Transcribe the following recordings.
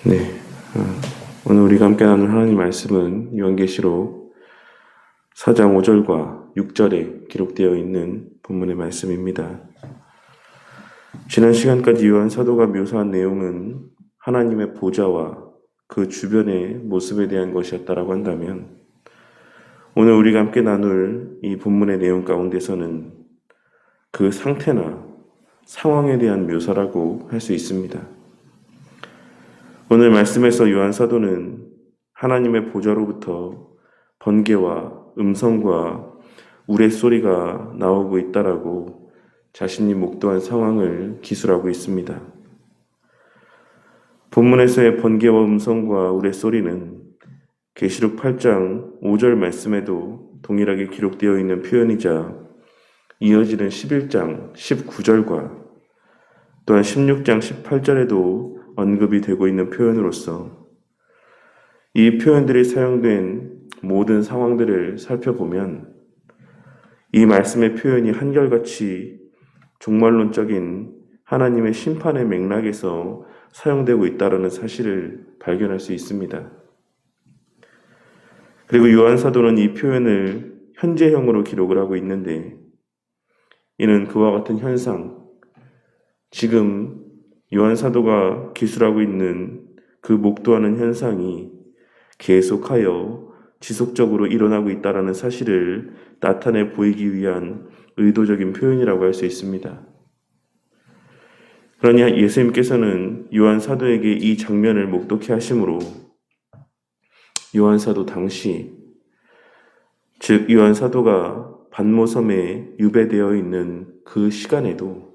네, 오늘 우리가 함께 나눌 하나님 말씀은 요한계시록 4장 5절과 6절에 기록되어 있는 본문의 말씀입니다. 지난 시간까지 요한 사도가 묘사한 내용은 하나님의 보좌와 그 주변의 모습에 대한 것이었다라고 한다면, 오늘 우리가 함께 나눌 이 본문의 내용 가운데서는 그 상태나 상황에 대한 묘사라고 할 수 있습니다. 오늘 말씀에서 요한 사도는 하나님의 보좌로부터 번개와 음성과 우레소리가 나오고 있다라고 자신이 목도한 상황을 기술하고 있습니다. 본문에서의 번개와 음성과 우레소리는 계시록 8장 5절 말씀에도 동일하게 기록되어 있는 표현이자 이어지는 11장 19절과 또한 16장 18절에도 언급이 되고 있는 표현으로서 이 표현들이 사용된 모든 상황들을 살펴보면 이 말씀의 표현이 한결같이 종말론적인 하나님의 심판의 맥락에서 사용되고 있다는 사실을 발견할 수 있습니다. 그리고 요한 사도는 이 표현을 현재형으로 기록을 하고 있는데, 이는 그와 같은 현상, 지금 요한 사도가 기술하고 있는 그 목도하는 현상이 계속하여 지속적으로 일어나고 있다는 사실을 나타내 보이기 위한 의도적인 표현이라고 할 수 있습니다. 그러니 예수님께서는 요한 사도에게 이 장면을 목독케 하심으로 요한 사도 당시, 즉 요한 사도가 반모섬에 유배되어 있는 그 시간에도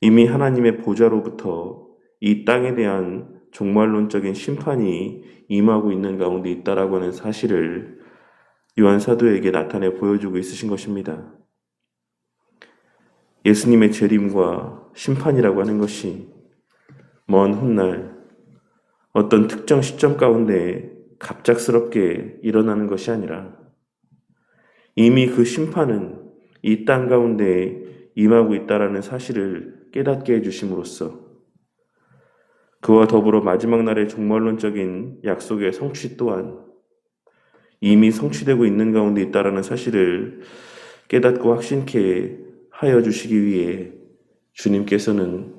이미 하나님의 보좌로부터 이 땅에 대한 종말론적인 심판이 임하고 있는 가운데 있다라고 하는 사실을 요한 사도에게 나타내 보여주고 있으신 것입니다. 예수님의 재림과 심판이라고 하는 것이 먼 훗날 어떤 특정 시점 가운데 갑작스럽게 일어나는 것이 아니라 이미 그 심판은 이 땅 가운데 임하고 있다라는 사실을 깨닫게 해주심으로써 그와 더불어 마지막 날의 종말론적인 약속의 성취 또한 이미 성취되고 있는 가운데 있다라는 사실을 깨닫고 확신케 하여 주시기 위해 주님께서는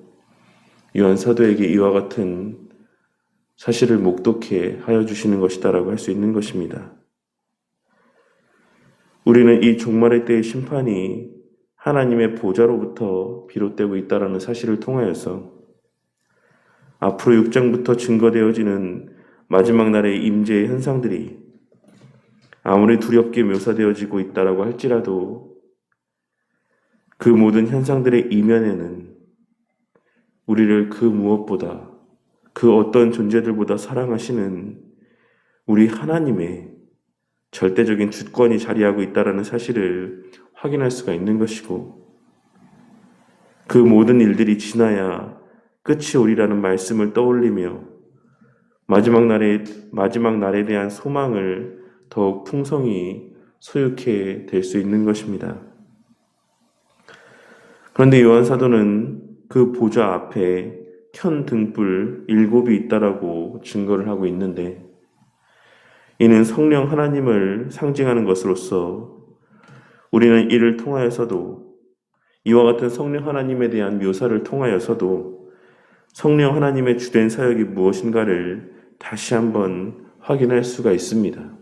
요한 사도에게 이와 같은 사실을 목독케 하여 주시는 것이다라고 할 수 있는 것입니다. 우리는 이 종말의 때의 심판이 하나님의 보좌로부터 비롯되고 있다는 사실을 통하여서 앞으로 6장부터 증거되어지는 마지막 날의 임재의 현상들이 아무리 두렵게 묘사되어지고 있다라고 할지라도 그 모든 현상들의 이면에는 우리를 그 무엇보다, 그 어떤 존재들보다 사랑하시는 우리 하나님의 절대적인 주권이 자리하고 있다는 사실을 확인할 수가 있는 것이고, 그 모든 일들이 지나야 끝이 오리라는 말씀을 떠올리며 마지막 날에 대한 소망을 더욱 풍성히 소유케 될 수 있는 것입니다. 그런데 요한 사도는 그 보좌 앞에 켠 등불 7이 있다라고 증거를 하고 있는데, 이는 성령 하나님을 상징하는 것으로서 우리는 이를 통하여서도, 이와 같은 성령 하나님에 대한 묘사를 통하여서도 성령 하나님의 주된 사역이 무엇인가를 다시 한번 확인할 수가 있습니다.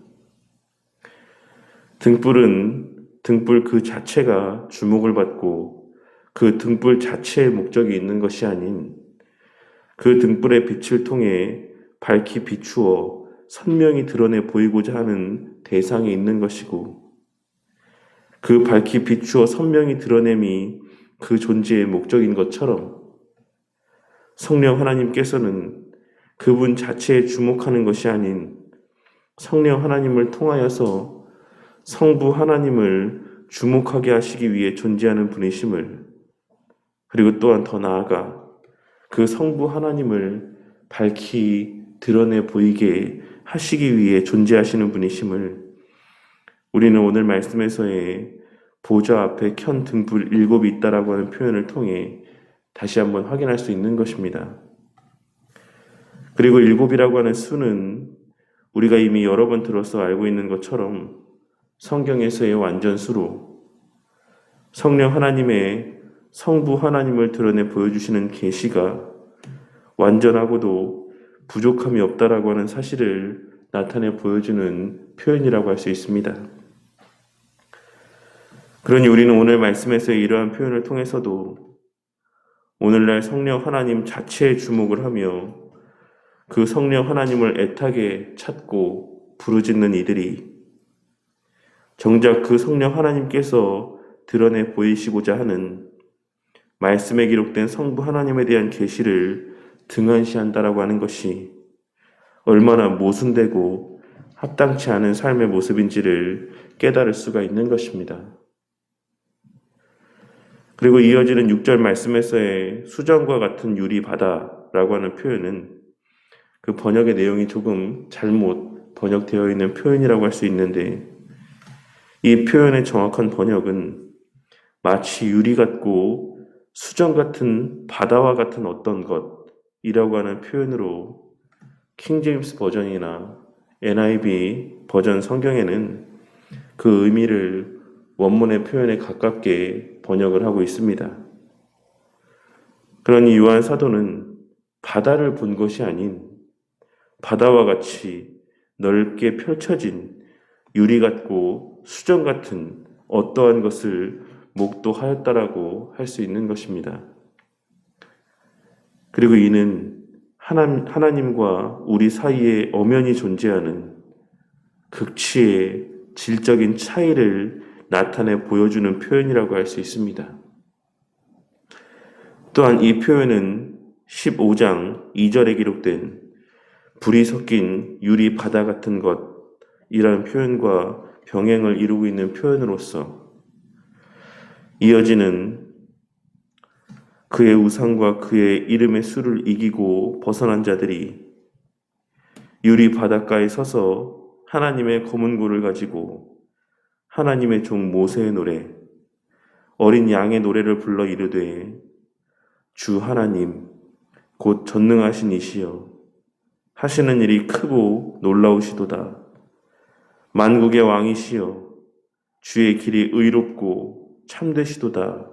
등불 그 자체가 주목을 받고 그 등불 자체의 목적이 있는 것이 아닌 그 등불의 빛을 통해 밝히 비추어 선명히 드러내 보이고자 하는 대상이 있는 것이고, 그 밝히 비추어 선명히 드러냄이 그 존재의 목적인 것처럼 성령 하나님께서는 그분 자체에 주목하는 것이 아닌 성령 하나님을 통하여서 성부 하나님을 주목하게 하시기 위해 존재하는 분이심을, 그리고 또한 더 나아가 그 성부 하나님을 밝히 드러내 보이게 하시기 위해 존재하시는 분이심을 우리는 오늘 말씀에서의 보좌 앞에 켠 등불 7이 있다라고 하는 표현을 통해 다시 한번 확인할 수 있는 것입니다. 그리고 7이라고 하는 수는 우리가 이미 여러 번 들어서 알고 있는 것처럼 성경에서의 완전수로 성령 하나님의 성부 하나님을 드러내 보여주시는 계시가 완전하고도 부족함이 없다라고 하는 사실을 나타내 보여주는 표현이라고 할 수 있습니다. 그러니 우리는 오늘 말씀에서의 이러한 표현을 통해서도 오늘날 성령 하나님 자체에 주목을 하며 그 성령 하나님을 애타게 찾고 부르짖는 이들이 정작 그 성령 하나님께서 드러내 보이시고자 하는 말씀에 기록된 성부 하나님에 대한 계시를 등한시한다라고 하는 것이 얼마나 모순되고 합당치 않은 삶의 모습인지를 깨달을 수가 있는 것입니다. 그리고 이어지는 6절 말씀에서의 수정과 같은 유리 바다라고 하는 표현은 그 번역의 내용이 조금 잘못 번역되어 있는 표현이라고 할 수 있는데, 이 표현의 정확한 번역은 마치 유리 같고 수정 같은 바다와 같은 어떤 것이라고 하는 표현으로 킹제임스 버전이나 NIV 버전 성경에는 그 의미를 원문의 표현에 가깝게 번역을 하고 있습니다. 그러니 요한 사도는 바다를 본 것이 아닌 바다와 같이 넓게 펼쳐진 유리 같고 수정 같은 어떠한 것을 목도하였다라고 할 수 있는 것입니다. 그리고 이는 하나님과 우리 사이에 엄연히 존재하는 극치의 질적인 차이를 나타내 보여주는 표현이라고 할 수 있습니다. 또한 이 표현은 15장 2절에 기록된 불이 섞인 유리 바다 같은 것이라는 표현과 병행을 이루고 있는 표현으로서 이어지는 그의 우상과 그의 이름의 수를 이기고 벗어난 자들이 유리 바닷가에 서서 하나님의 검은 고를 가지고 하나님의 종 모세의 노래, 어린 양의 노래를 불러 이르되 주 하나님 곧 전능하신 이시여 하시는 일이 크고 놀라우시도다. 만국의 왕이시여 주의 길이 의롭고 참되시도다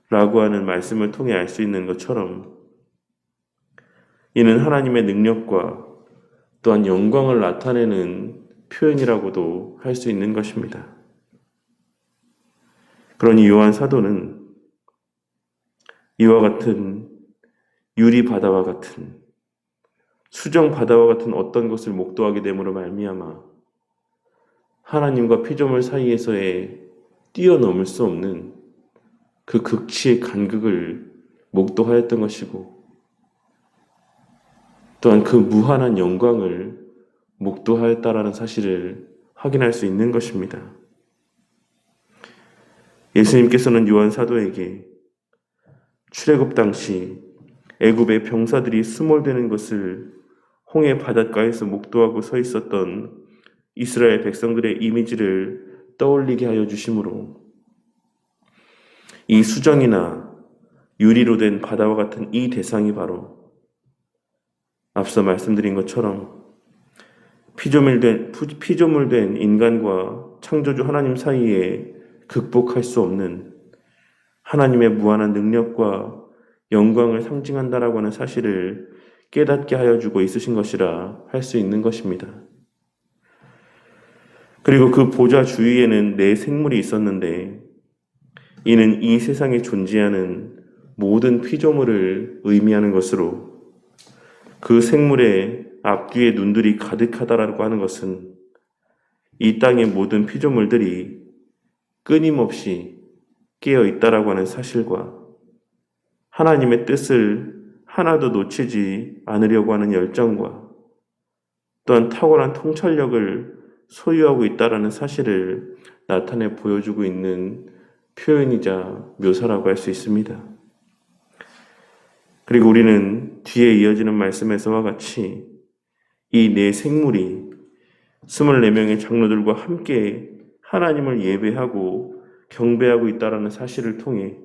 라고 하는 말씀을 통해 알 수 있는 것처럼 이는 하나님의 능력과 또한 영광을 나타내는 표현이라고도 할 수 있는 것입니다. 그러니 요한 사도는 이와 같은 유리 바다와 같은 수정 바다와 같은 어떤 것을 목도하게 됨으로 말미암아 하나님과 피조물 사이에서의 뛰어넘을 수 없는 그 극치의 간극을 목도하였던 것이고 또한 그 무한한 영광을 목도하였다라는 사실을 확인할 수 있는 것입니다. 예수님께서는 요한 사도에게 출애굽 당시 애굽의 병사들이 수몰되는 것을 홍해 바닷가에서 목도하고 서 있었던 이스라엘 백성들의 이미지를 떠올리게 하여 주심으로 이 수정이나 유리로 된 바다와 같은 이 대상이 바로 앞서 말씀드린 것처럼 피조물된 인간과 창조주 하나님 사이에 극복할 수 없는 하나님의 무한한 능력과 영광을 상징한다라고 하는 사실을 깨닫게 하여 주고 있으신 것이라 할 수 있는 것입니다. 그리고 그 보좌 주위에는 네 생물이 있었는데 이는 이 세상에 존재하는 모든 피조물을 의미하는 것으로 그 생물의 앞뒤에 눈들이 가득하다라고 하는 것은 이 땅의 모든 피조물들이 끊임없이 깨어 있다라고 하는 사실과 하나님의 뜻을 하나도 놓치지 않으려고 하는 열정과 또한 탁월한 통찰력을 소유하고 있다라는 사실을 나타내 보여주고 있는 표현이자 묘사라고 할 수 있습니다. 그리고 우리는 뒤에 이어지는 말씀에서와 같이 이 네 생물이 24명의 장로들과 함께 하나님을 예배하고 경배하고 있다라는 사실을 통해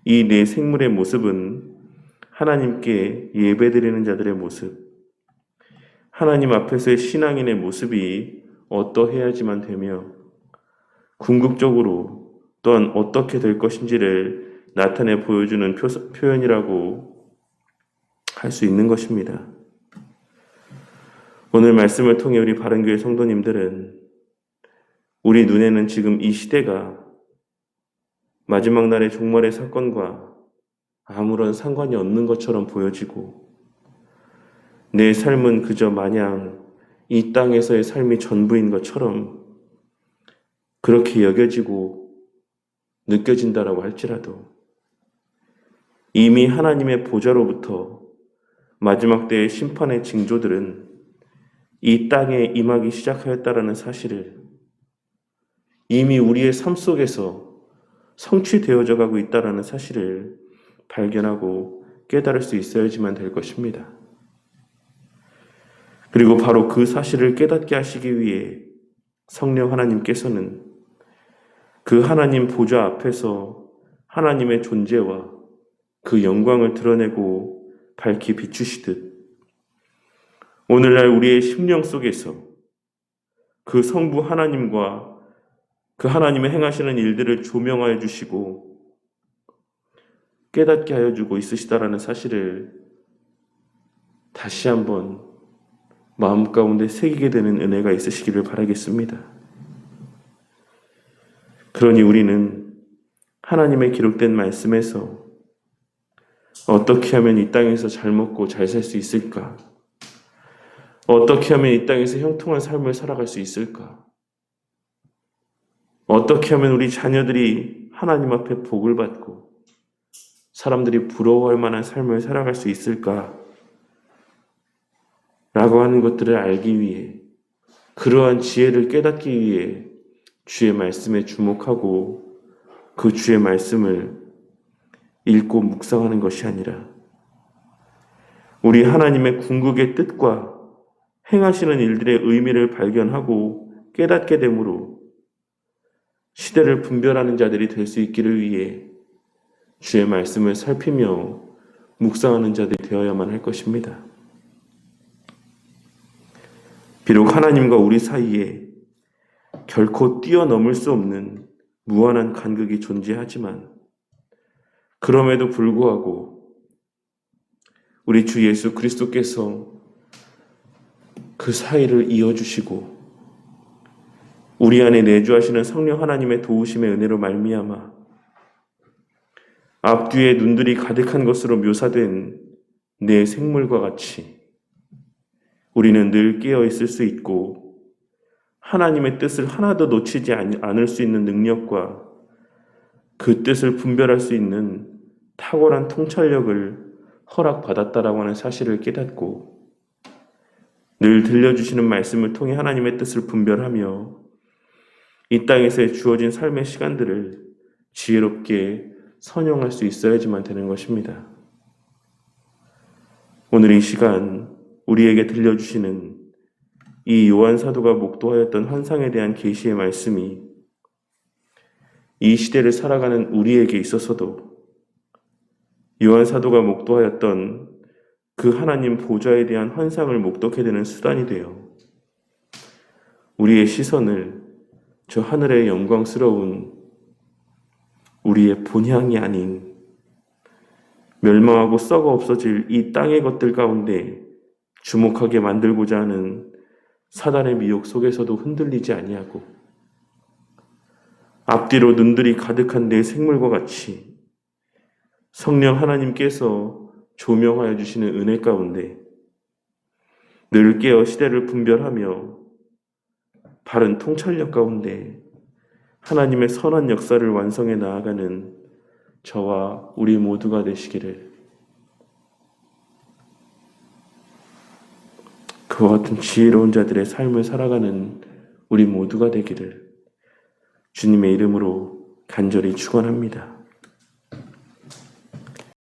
이 네 생물의 모습은 하나님께 예배드리는 자들의 모습, 하나님 앞에서의 신앙인의 모습이 어떠해야지만 되며 궁극적으로 또한 어떻게 될 것인지를 나타내 보여주는 표현이라고 할 수 있는 것입니다. 오늘 말씀을 통해 우리 바른교회 성도님들은 우리 눈에는 지금 이 시대가 마지막 날의 종말의 사건과 아무런 상관이 없는 것처럼 보여지고 내 삶은 그저 마냥 이 땅에서의 삶이 전부인 것처럼 그렇게 여겨지고 느껴진다라고 할지라도 이미 하나님의 보좌로부터 마지막 때의 심판의 징조들은 이 땅에 임하기 시작하였다라는 사실을 이미 우리의 삶 속에서 성취되어져 가고 있다라는 사실을 발견하고 깨달을 수 있어야지만 될 것입니다. 그리고 바로 그 사실을 깨닫게 하시기 위해 성령 하나님께서는 그 하나님 보좌 앞에서 하나님의 존재와 그 영광을 드러내고 밝히 비추시듯 오늘날 우리의 심령 속에서 그 성부 하나님과 그 하나님의 행하시는 일들을 조명하여 주시고 깨닫게 하여 주고 있으시다라는 사실을 다시 한번 마음 가운데 새기게 되는 은혜가 있으시기를 바라겠습니다. 그러니 우리는 하나님의 기록된 말씀에서 어떻게 하면 이 땅에서 잘 먹고 잘 살 수 있을까? 어떻게 하면 이 땅에서 형통한 삶을 살아갈 수 있을까? 어떻게 하면 우리 자녀들이 하나님 앞에 복을 받고 사람들이 부러워할 만한 삶을 살아갈 수 있을까? 라고 하는 것들을 알기 위해 그러한 지혜를 깨닫기 위해 주의 말씀에 주목하고 그 주의 말씀을 읽고 묵상하는 것이 아니라 우리 하나님의 궁극의 뜻과 행하시는 일들의 의미를 발견하고 깨닫게 되므로 시대를 분별하는 자들이 될 수 있기를 위해 주의 말씀을 살피며 묵상하는 자들이 되어야만 할 것입니다. 비록 하나님과 우리 사이에 결코 뛰어넘을 수 없는 무한한 간극이 존재하지만 그럼에도 불구하고 우리 주 예수 그리스도께서 그 사이를 이어주시고 우리 안에 내주하시는 성령 하나님의 도우심의 은혜로 말미암아 앞뒤에 눈들이 가득한 것으로 묘사된 내 생물과 같이 우리는 늘 깨어 있을 수 있고 하나님의 뜻을 하나도 놓치지 않을 수 있는 능력과 그 뜻을 분별할 수 있는 탁월한 통찰력을 허락받았다라고 하는 사실을 깨닫고 늘 들려주시는 말씀을 통해 하나님의 뜻을 분별하며 이 땅에서 주어진 삶의 시간들을 지혜롭게 선용할 수 있어야지만 되는 것입니다. 오늘 이 시간 우리에게 들려주시는 이 요한 사도가 목도하였던 환상에 대한 계시의 말씀이 이 시대를 살아가는 우리에게 있어서도 요한 사도가 목도하였던 그 하나님 보좌에 대한 환상을 목도하게 되는 수단이 되어 우리의 시선을 저 하늘의 영광스러운 우리의 본향이 아닌 멸망하고 썩어 없어질 이 땅의 것들 가운데 주목하게 만들고자 하는 사단의 미혹 속에서도 흔들리지 아니하고 앞뒤로 눈들이 가득한 내 생물과 같이 성령 하나님께서 조명하여 주시는 은혜 가운데 늘 깨어 시대를 분별하며 바른 통찰력 가운데 하나님의 선한 역사를 완성해 나아가는 저와 우리 모두가 되시기를 그와 같은 지혜로운 자들의 삶을 살아가는 우리 모두가 되기를 주님의 이름으로 간절히 축원합니다.